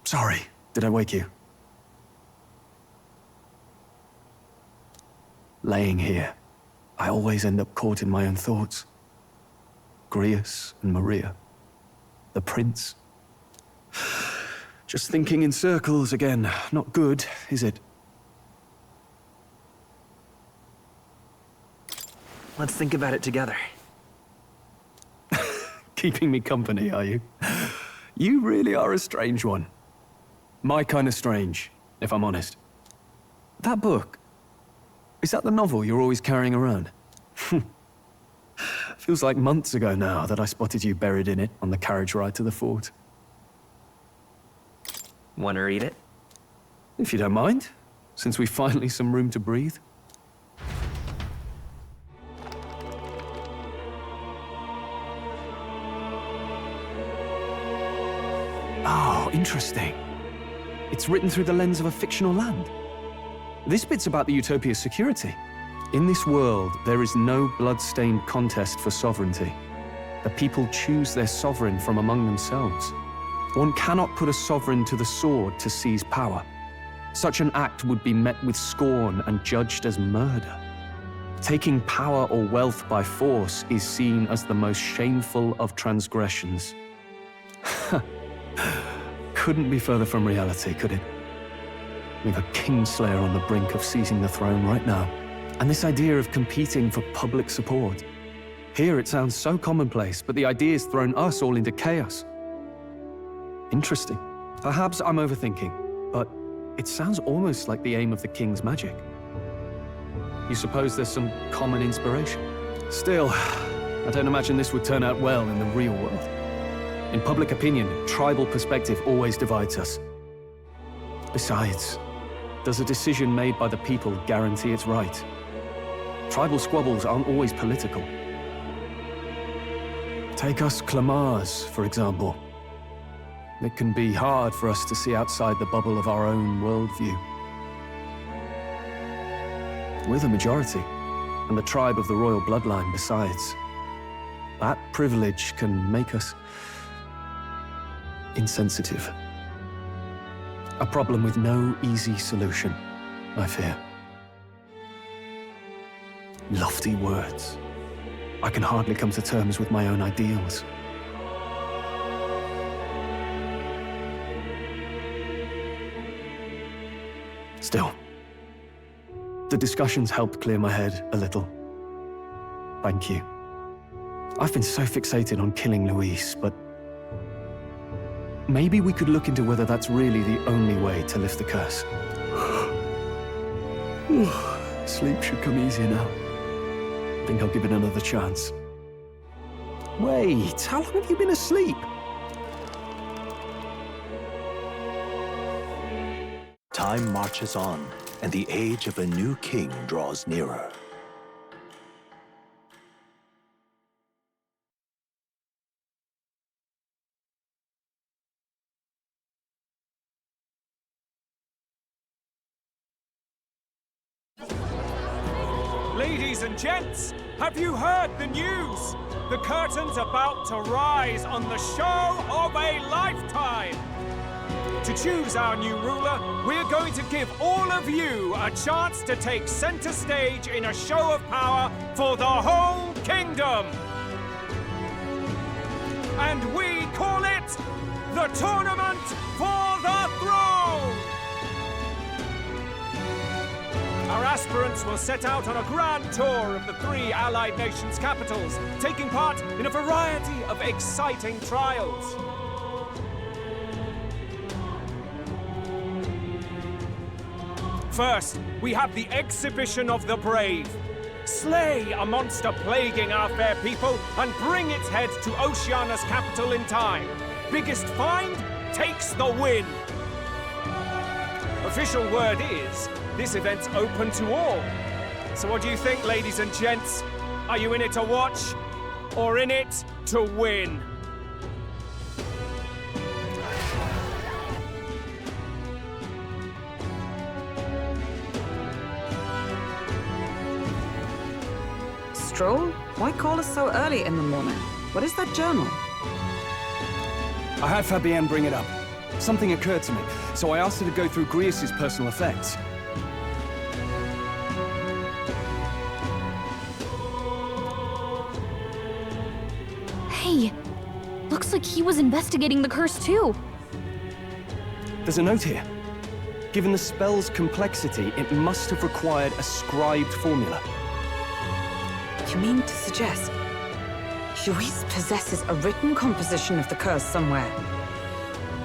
Sorry, did I wake you? Laying here, I always end up caught in my own thoughts. Grius and Maria. The prince. Just thinking in circles again. Not good, is it? Let's think about it together. Keeping me company, are you? You really are a strange one. My kind of strange, if I'm honest. That book, is that the novel you're always carrying around? Feels like months ago now that I spotted you buried in it on the carriage ride to the fort. Want to read it? If you don't mind, since we've finally some room to breathe. Oh, interesting. It's written through the lens of a fictional land. This bit's about the Utopia's security. In this world, there is no blood-stained contest for sovereignty. The people choose their sovereign from among themselves. One cannot put a sovereign to the sword to seize power. Such an act would be met with scorn and judged as murder. Taking power or wealth by force is seen as the most shameful of transgressions. Couldn't be further from reality, could it? We have a kingslayer on the brink of seizing the throne right now. And this idea of competing for public support. Here it sounds so commonplace, but the idea's thrown us all into chaos. Interesting. Perhaps I'm overthinking, but it sounds almost like the aim of the king's magic. You suppose there's some common inspiration? Still, I don't imagine this would turn out well in the real world. In public opinion, tribal perspective always divides us. Besides, does a decision made by the people guarantee it's right? Tribal squabbles aren't always political. Take us Clamars, for example. It can be hard for us to see outside the bubble of our own worldview. We're the majority, and the tribe of the royal bloodline besides. That privilege can make us insensitive. A problem with no easy solution, I fear. Lofty words. I can hardly come to terms with my own ideals. Still, the discussions helped clear my head a little. Thank you. I've been so fixated on killing Luis, but maybe we could look into whether that's really the only way to lift the curse. Sleep should come easier now. I think I'll give it another chance. Wait, how long have you been asleep? Time marches on, and the age of a new king draws nearer. Ladies and gents, have you heard the news? The curtain's about to rise on the show of a lifetime. To choose our new ruler, we're going to give all of you a chance to take center stage in a show of power for the whole kingdom. And we call it the Tournament for the Throne! Our aspirants will set out on a grand tour of the 3 allied nations' capitals, taking part in a variety of exciting trials. First, we have the Exhibition of the Brave. Slay a monster plaguing our fair people and bring its head to Oceania's capital in time. Biggest find takes the win. Official word is, this event's open to all. So what do you think, ladies and gents? Are you in it to watch, or in it to win? Strohl, why call us so early in the morning? What is that journal? I had Fabienne bring it up. Something occurred to me, so I asked her to go through Grius's personal effects. Hey, looks like he was investigating the curse too. There's a note here. Given the spell's complexity, it must have required a scribed formula. You mean to suggest Luis possesses a written composition of the curse somewhere?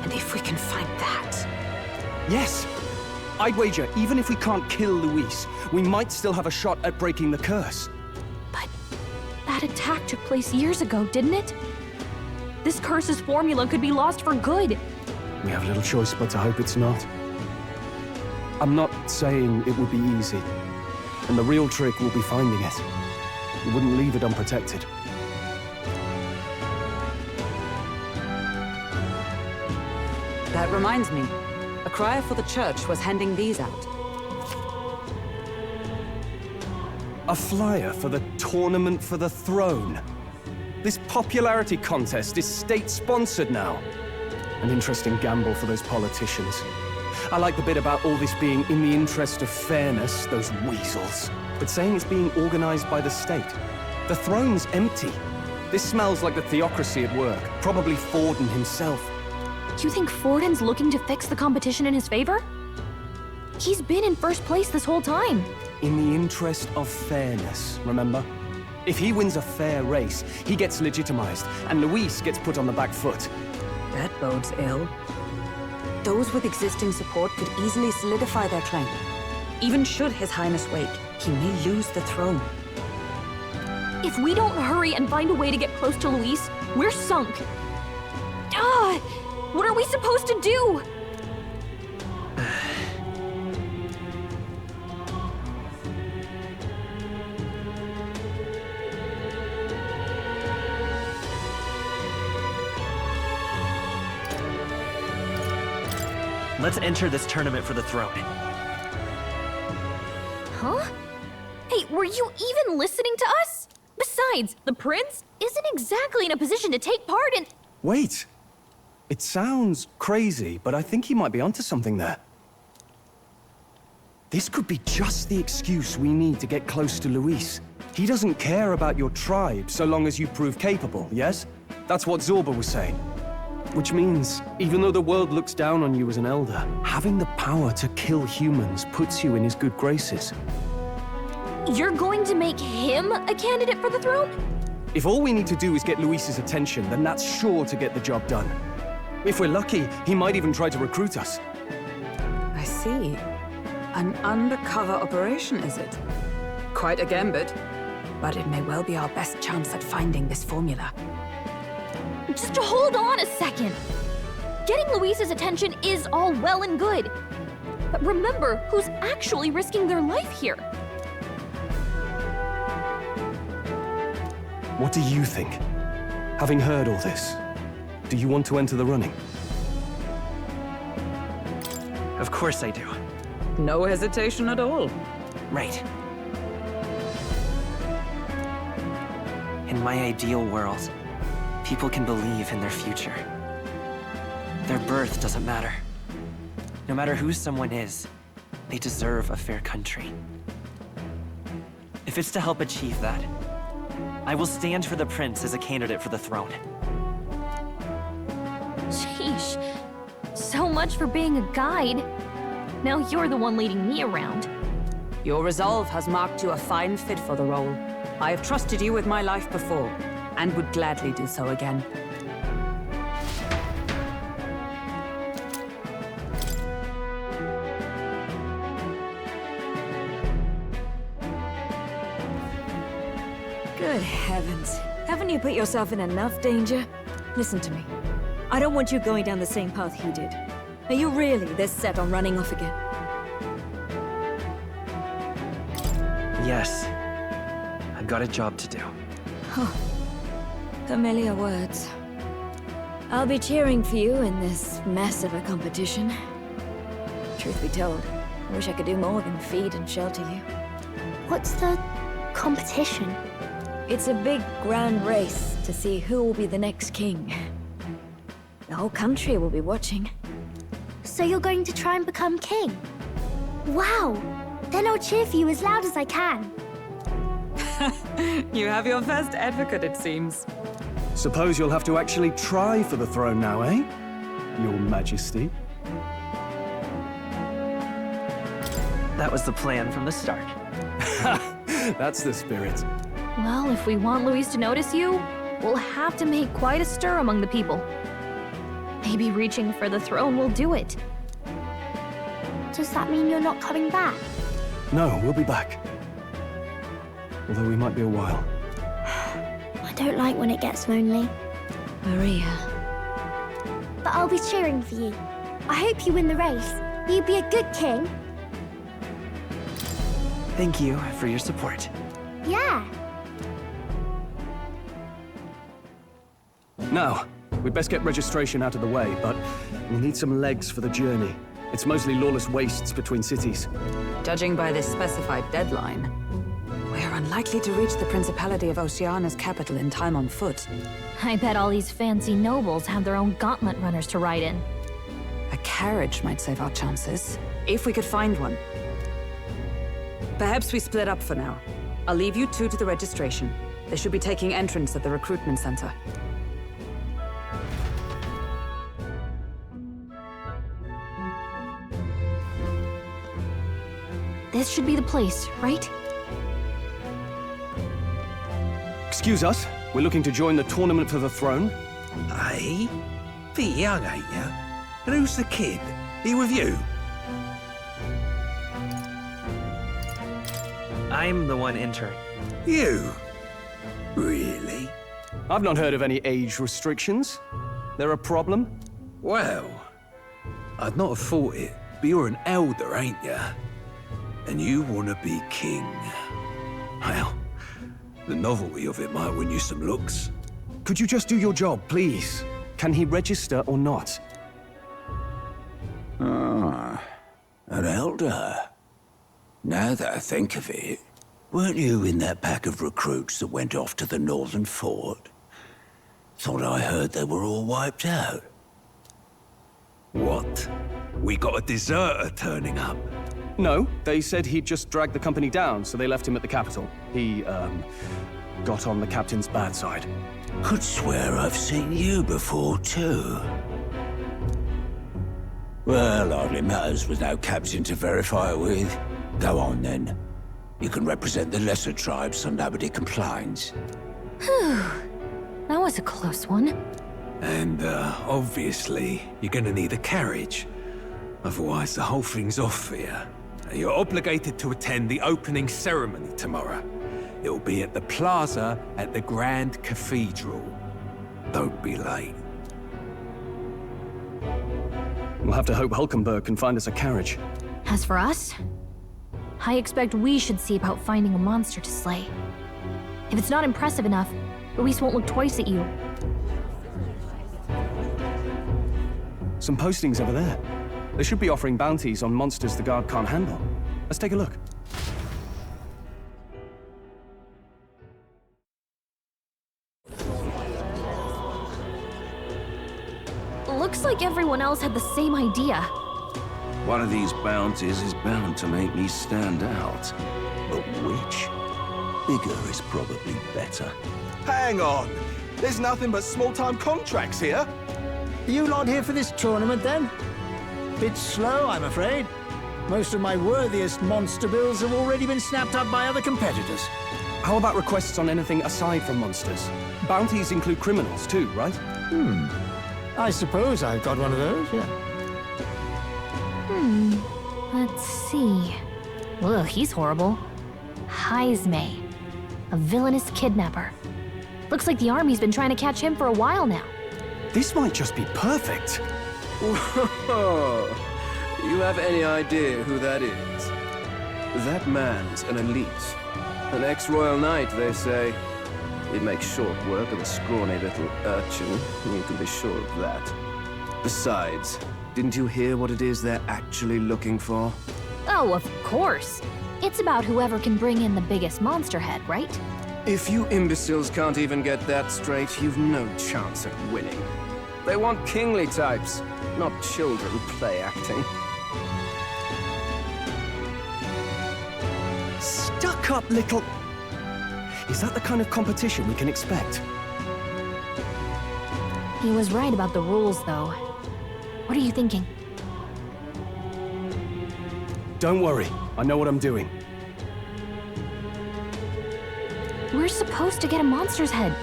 And if we can find that... Yes! I'd wager, even if we can't kill Luis, we might still have a shot at breaking the curse. But that attack took place years ago, didn't it? This curse's formula could be lost for good. We have little choice but to hope it's not. I'm not saying it would be easy, and the real trick will be finding it. We wouldn't leave it unprotected. That reminds me. A crier for the church was handing these out. A flyer for the Tournament for the Throne. This popularity contest is state-sponsored now. An interesting gamble for those politicians. I like the bit about all this being in the interest of fairness, those weasels. But saying it's being organized by the state. The throne's empty. This smells like the theocracy at work, probably Forden himself. You think Forden's looking to fix the competition in his favor? He's been in first place this whole time. In the interest of fairness, remember? If he wins a fair race, he gets legitimized, and Luis gets put on the back foot. That bodes ill. Those with existing support could easily solidify their claim. Even should His Highness wake, he may lose the throne. If we don't hurry and find a way to get close to Luis, we're sunk. What are we supposed to do? Let's enter this tournament for the throne. Huh? Hey, were you even listening to us? Besides, the prince isn't exactly in a position to take part in... Wait! It sounds crazy, but I think he might be onto something there. This could be just the excuse we need to get close to Luis. He doesn't care about your tribe so long as you prove capable, yes? That's what Zorba was saying. Which means, even though the world looks down on you as an elder, having the power to kill humans puts you in his good graces. You're going to make him a candidate for the throne? If all we need to do is get Luis's attention, then that's sure to get the job done. If we're lucky, he might even try to recruit us. I see. An undercover operation, is it? Quite a gambit. But it may well be our best chance at finding this formula. Just hold on a second. Getting Luis's attention is all well and good. But remember who's actually risking their life here. What do you think? Having heard all this, do you want to enter the running? Of course I do. No hesitation at all. Right. In my ideal world, people can believe in their future. Their birth doesn't matter. No matter who someone is, they deserve a fair country. If it's to help achieve that, I will stand for the prince as a candidate for the throne. Sheesh. So much for being a guide. Now you're the one leading me around. Your resolve has marked you a fine fit for the role. I have trusted you with my life before, and would gladly do so again. Good heavens. Haven't you put yourself in enough danger? Listen to me. I don't want you going down the same path he did. Are you really this set on running off again? Yes. I've got a job to do. Familiar words. I'll be cheering for you in this mess of a competition. Truth be told, I wish I could do more than feed and shelter you. What's the competition? It's a big, grand race to see who will be the next king. The whole country will be watching. So you're going to try and become king? Wow! Then I'll cheer for you as loud as I can. You have your first advocate, it seems. Suppose you'll have to actually try for the throne now, eh? Your Majesty. That was the plan from the start. That's the spirit. Well, if we want Luis to notice you, we'll have to make quite a stir among the people. Maybe reaching for the throne will do it. Does that mean you're not coming back? No, we'll be back. Although we might be a while. I don't like when it gets lonely. Maria. But I'll be cheering for you. I hope you win the race. You'd be a good king. Thank you for your support. Yeah. Now, we'd best get registration out of the way, but we'll need some legs for the journey. It's mostly lawless wastes between cities. Judging by this specified deadline, we're unlikely to reach the Principality of Oceana's capital in time on foot. I bet all these fancy nobles have their own gauntlet runners to ride in. A carriage might save our chances, if we could find one. Perhaps we split up for now. I'll leave you two to the registration. They should be taking entrance at the recruitment center. This should be the place, right? Excuse us, we're looking to join the tournament for the throne. Hey? Bit young, ain't you? And who's the kid? He with you? I'm the one entering. You? Really? I've not heard of any age restrictions. There a problem? Well, I'd not have thought it, but you're an elder, ain't you? And you want to be king. Well, the novelty of it might win you some looks. Could you just do your job, please? Can he register or not? Ah, an elder. Now that I think of it, weren't you in that pack of recruits that went off to the northern fort? Thought I heard they were all wiped out. What? We got a deserter turning up? No, they said he'd just dragged the company down, so they left him at the capital. He, got on the captain's bad side. Could swear I've seen you before, too. Well, hardly matters with no captain to verify it with. Go on, then. You can represent the lesser tribes so nobody complains. That was a close one. And, obviously, you're gonna need a carriage. Otherwise, the whole thing's off for you. You're obligated to attend the opening ceremony tomorrow. It'll be at the plaza at the Grand Cathedral. Don't be late. We'll have to hope Hulkenberg can find us a carriage. As for us, I expect we should see about finding a monster to slay. If it's not impressive enough, Luis won't look twice at you. Some postings over there. They should be offering bounties on monsters the guard can't handle. Let's take a look. Looks like everyone else had the same idea. One of these bounties is bound to make me stand out. But which? Bigger is probably better. Hang on! There's nothing but small-time contracts here. Are you lot here for this tournament, then? Bit slow, I'm afraid. Most of my worthiest monster bills have already been snapped up by other competitors. How about requests on anything aside from monsters? Bounties include criminals too, right? I suppose I've got one of those, yeah. Let's see. Ugh, he's horrible. Heismay, a villainous kidnapper. Looks like the army's been trying to catch him for a while now. This might just be perfect. Whoa! You have any idea who that is? That man's an elite. An ex-royal knight, they say. He'd make short work of a scrawny little urchin, you can be sure of that. Besides, didn't you hear what it is they're actually looking for? Oh, of course. It's about whoever can bring in the biggest monster head, right? If you imbeciles can't even get that straight, you've no chance at winning. They want kingly types, not children play acting. Stuck-up little... Is that the kind of competition we can expect? He was right about the rules, though. What are you thinking? Don't worry, I know what I'm doing. We're supposed to get a monster's head.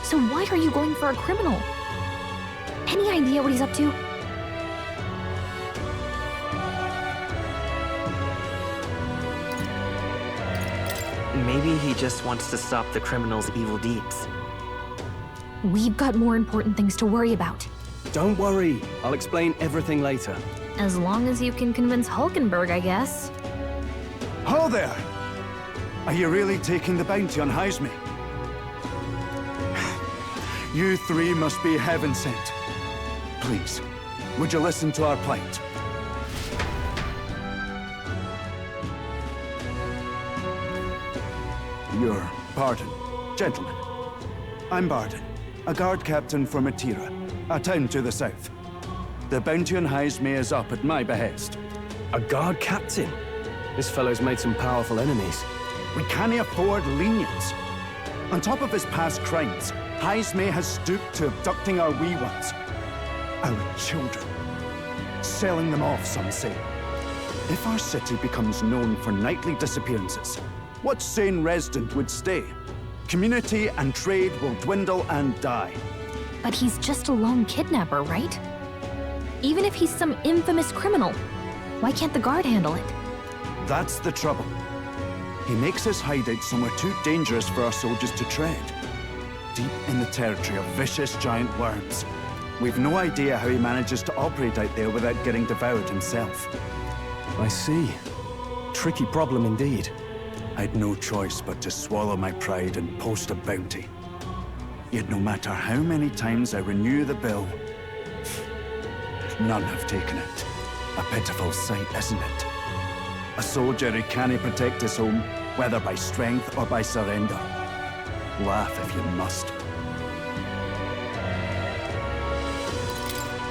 So why are you going for a criminal? Any idea what he's up to? Maybe he just wants to stop the criminal's evil deeds. We've got more important things to worry about. Don't worry, I'll explain everything later. As long as you can convince Hulkenberg, I guess. Ho there! Are you really taking the bounty on Heismay? You three must be heaven sent. Please, would you listen to our plight? Your pardon, gentlemen. I'm Bardon, a guard captain for Matira, a town to the south. The bounty on Heismay is up at my behest. A guard captain? This fellow's made some powerful enemies. We can't afford lenience. On top of his past crimes, Heismay has stooped to abducting our wee ones. Our children. Selling them off, some say. If our city becomes known for nightly disappearances, what sane resident would stay? Community and trade will dwindle and die. But he's just a lone kidnapper, right? Even if he's some infamous criminal, why can't the guard handle it? That's the trouble. He makes his hideout somewhere too dangerous for our soldiers to tread. Deep in the territory of vicious giant worms. We've no idea how he manages to operate out there without getting devoured himself. I see. Tricky problem indeed. I'd no choice but to swallow my pride and post a bounty. Yet no matter how many times I renew the bill, none have taken it. A pitiful sight, isn't it? A soldier who can't protect his home, whether by strength or by surrender. Laugh if you must.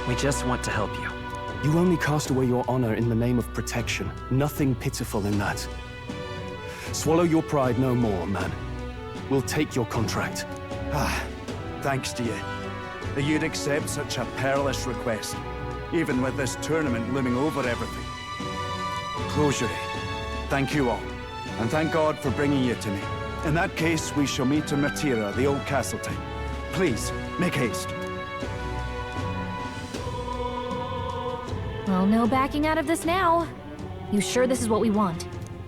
We just want to help you. You only cast away your honor in the name of protection. Nothing pitiful in that. Swallow your pride no more, man. We'll take your contract. Thanks to you. That you'd accept such a perilous request, even with this tournament looming over everything. Closure. Thank you all, and thank God for bringing you to me. In that case, we shall meet in Matira, the old castle town. Please, make haste. Well, no backing out of this now. You sure this is what we want?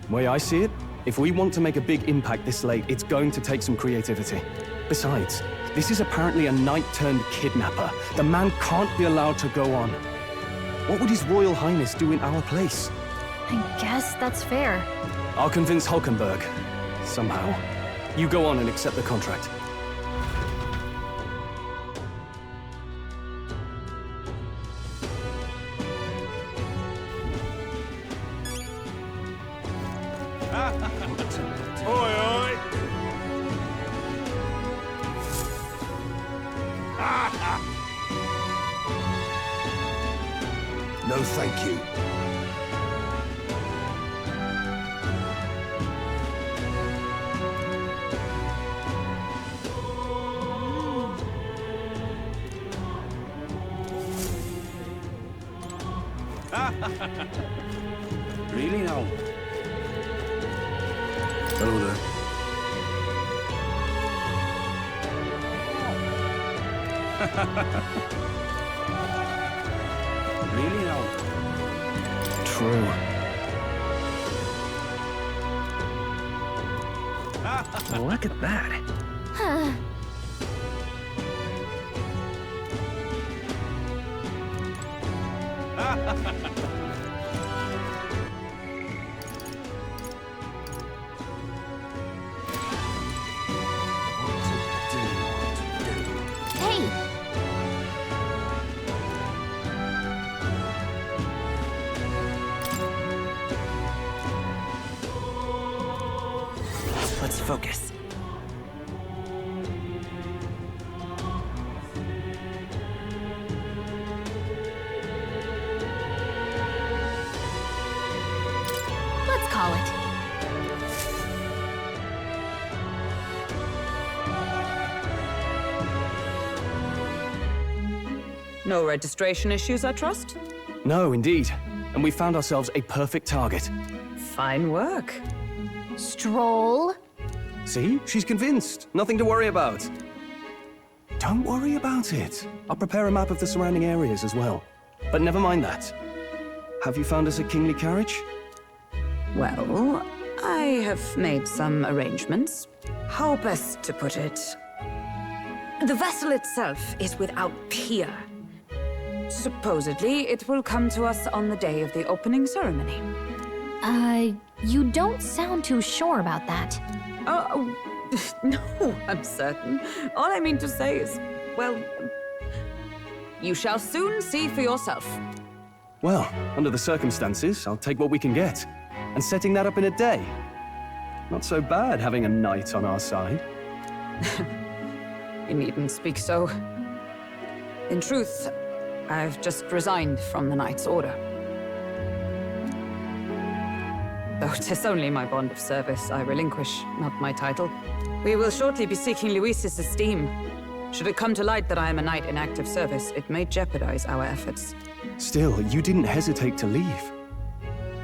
Way I see it, if we want to make a big impact this late, it's going to take some creativity. Besides, this is apparently a knight-turned-kidnapper. The man can't be allowed to go on. What would His Royal Highness do in our place? I guess that's fair. I'll convince Hulkenberg. Somehow. You go on and accept the contract. Oi, oi! No, thank you. Really now? Hello there. Really now? True. Look at that. Huh. Hey! Let's focus. No registration issues, I trust? No, indeed. And we found ourselves a perfect target. Fine work. Strohl? See? She's convinced. Nothing to worry about. Don't worry about it. I'll prepare a map of the surrounding areas as well. But never mind that. Have you found us a kingly carriage? Well, I have made some arrangements. How best to put it? The vessel itself is without peer. Supposedly, it will come to us on the day of the opening ceremony. You don't sound too sure about that. Oh, no, I'm certain. All I mean to say is, well, you shall soon see for yourself. Well, under the circumstances, I'll take what we can get. And setting that up in a day. Not so bad having a knight on our side. You needn't speak so. In truth, I've just resigned from the Knight's Order. Though 'tis only my bond of service I relinquish, not my title. We will shortly be seeking Luis's esteem. Should it come to light that I am a knight in active service, it may jeopardize our efforts. Still, you didn't hesitate to leave.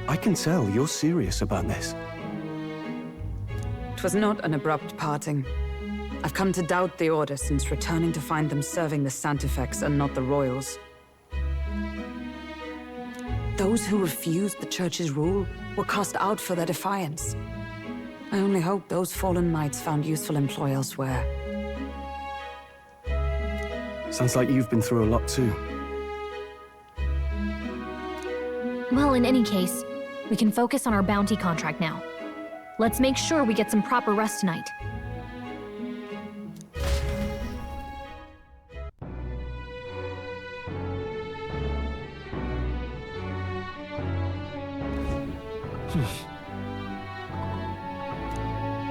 I can tell you're serious about this. It was not an abrupt parting. I've come to doubt the Order since returning to find them serving the Santifex and not the Royals. Those who refused the Church's rule were cast out for their defiance. I only hope those fallen knights found useful employ elsewhere. Sounds like you've been through a lot too. Well, in any case, we can focus on our bounty contract now. Let's make sure we get some proper rest tonight.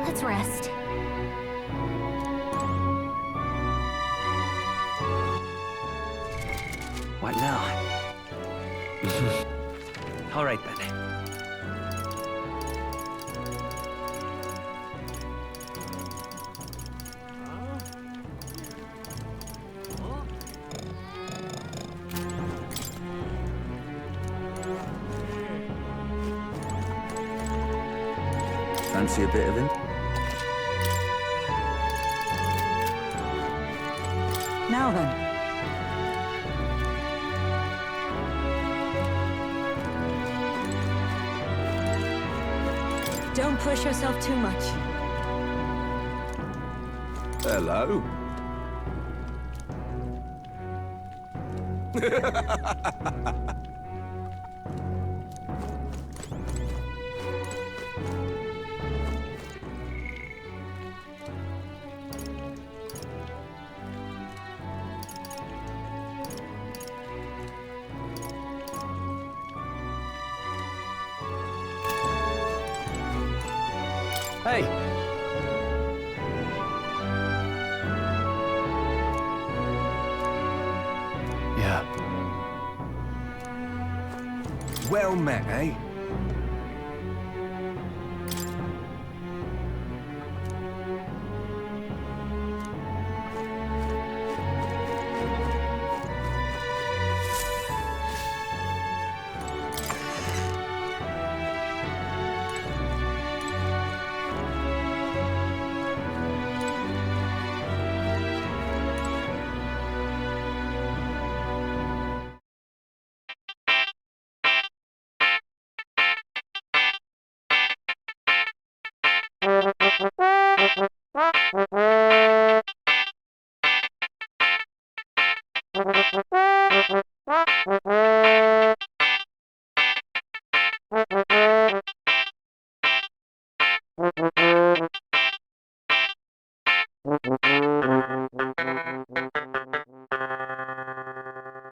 Let's rest. What now? All right then. Fancy a bit of him? Now then. Don't push yourself too much. Hello. Hey! Yeah. Well met, eh?